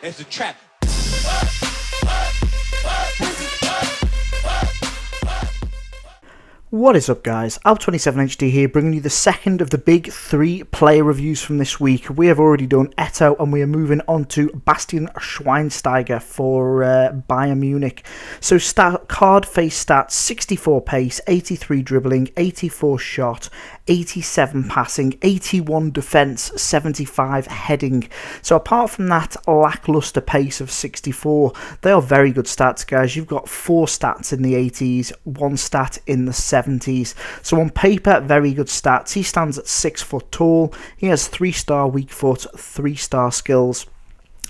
It's a trap. What is up, guys? Al27HD here, bringing you the second of the big 3 player reviews from this week. We have already done Eto, and we are moving on to Bastian Schweinsteiger for Bayern Munich. So card face stats: 64 pace, 83 dribbling, 84 shot, 87 passing, 81 defence, 75 heading. So apart from that lacklustre pace of 64, they are very good stats, guys. You've got 4 stats in the 80s, 1 stat in the 70s. So on paper, very good stats. He stands at 6 foot tall. He has 3-star weak foot, 3-star skills.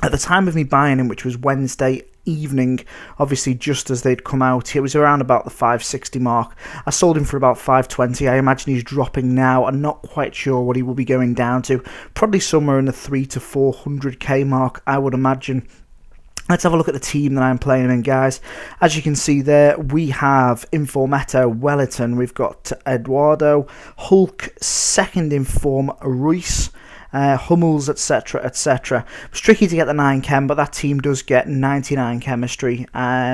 At the time of me buying him, which was Wednesday evening, obviously just as they'd come out, it was around about the 560 mark. I sold him for about 520. I imagine he's dropping now. I'm not quite sure what he will be going down to. Probably somewhere in the 300 to 400k mark, I would imagine. Let's have a look at the team that I'm playing in, guys. As you can see there, we have Informetto, Wellington, we've got Eduardo, Hulk, second in form, Ruiz, Hummels, etc, etc. It's tricky to get the 9 chem, but that team does get 99 chemistry.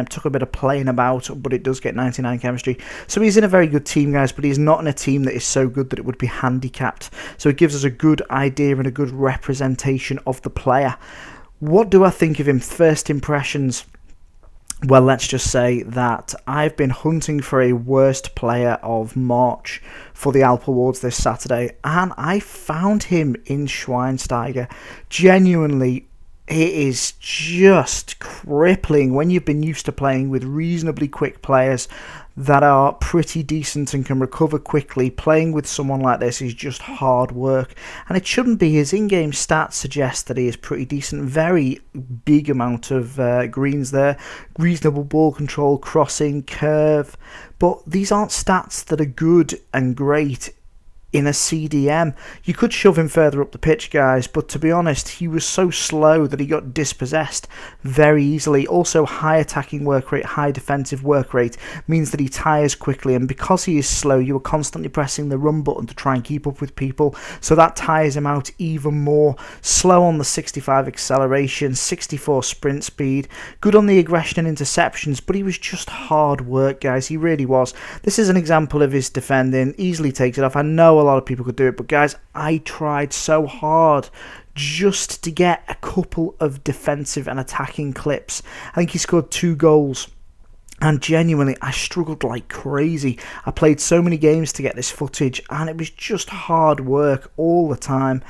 Took a bit of playing about, but it does get 99 chemistry. So he's in a very good team, guys, but he's not in a team that is so good that it would be handicapped. So it gives us a good idea and a good representation of the player. What do I think of him? First impressions? Well, let's just say that I've been hunting for a worst player of March for the Alp Awards this Saturday, and I found him in Schweinsteiger. Genuinely, it is just crippling when you've been used to playing with reasonably quick players that are pretty decent and can recover quickly. Playing with someone like this is just hard work, and it shouldn't be. His in-game stats suggest that he is pretty decent. Very big amount of greens there, reasonable ball control, crossing, curve, but these aren't stats that are good and great in a CDM. You could shove him further up the pitch, guys, but to be honest, he was so slow that he got dispossessed very easily. Also, high attacking work rate, high defensive work rate means that he tires quickly, and because he is slow, you are constantly pressing the run button to try and keep up with people, so that tires him out even more. Slow on the 65 acceleration, 64 sprint speed, good on the aggression and interceptions, but he was just hard work, guys. He really was. This is an example of his defending. Easily takes it off. I know a lot of people could do it, but guys, I tried so hard just to get a couple of defensive and attacking clips. I think he scored 2 goals. And genuinely, I struggled like crazy. I played so many games to get this footage, and it was just hard work all the time.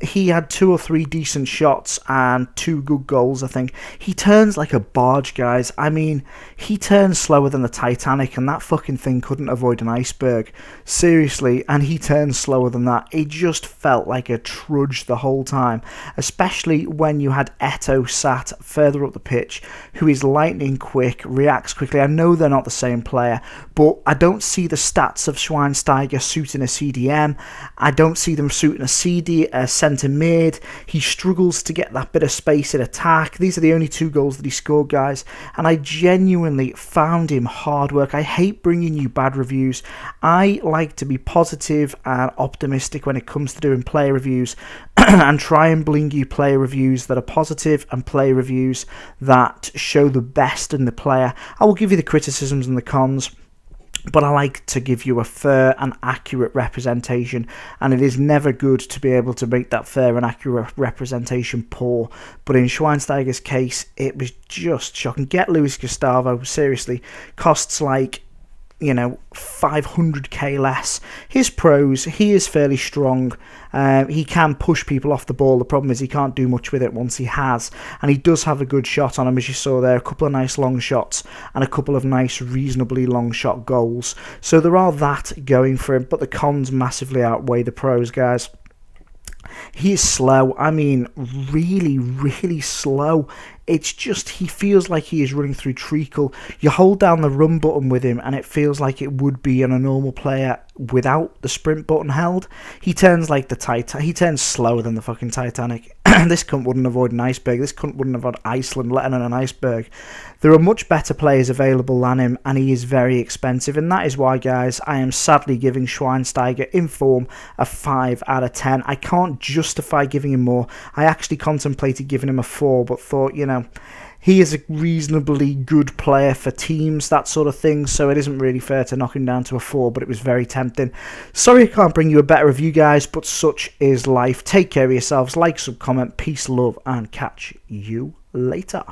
He had 2 or 3 decent shots and 2 good goals, I think. He turns like a barge, guys. I mean, he turns slower than the Titanic, and that fucking thing couldn't avoid an iceberg. Seriously, and he turns slower than that. It just felt like a trudge the whole time, especially when you had Eto sat further up the pitch, who is lightning quick, reacts quickly. I know they're not the same player, but I don't see the stats of Schweinsteiger suiting a CDM. I don't see them suiting a centre mid. He struggles to get that bit of space in attack. These are the only 2 goals that he scored, guys, and I genuinely found him hard work. I hate bringing you bad reviews. I like to be positive and optimistic when it comes to doing player reviews and try and bring you player reviews that are positive and player reviews that show the best in the player. I will give you the criticisms and the cons, but I like to give you a fair and accurate representation, and it is never good to be able to make that fair and accurate representation poor. But in Schweinsteiger's case, it was just shocking. Get Luis Gustavo, seriously, costs like, 500k less. His pros, he is fairly strong. He can push people off the ball. The problem is he can't do much with it once he has, and he does have a good shot on him, as you saw there. A couple of nice long shots and a couple of nice reasonably long shot goals, so there are that going for him, but the cons massively outweigh the pros, guys. He is slow. I mean, really, really slow. it's just, he feels like he is running through treacle. You hold down the run button with him and it feels like it would be on a normal player without the sprint button held. He turns like the Titanic. He turns slower than the fucking Titanic. This cunt wouldn't avoid an iceberg. This cunt wouldn't avoid Iceland, letting on an iceberg. There are much better players available than him, and he is very expensive, and that is why, guys, I am sadly giving Schweinsteiger in form a 5 out of 10. I can't justify giving him more. I actually contemplated giving him a 4, but thought, you know, he is a reasonably good player for teams, that sort of thing, so it isn't really fair to knock him down to a 4, but it was very tempting. Sorry I can't bring you a better review, guys, but such is life. Take care of yourselves, like, sub, comment, peace, love, and catch you later.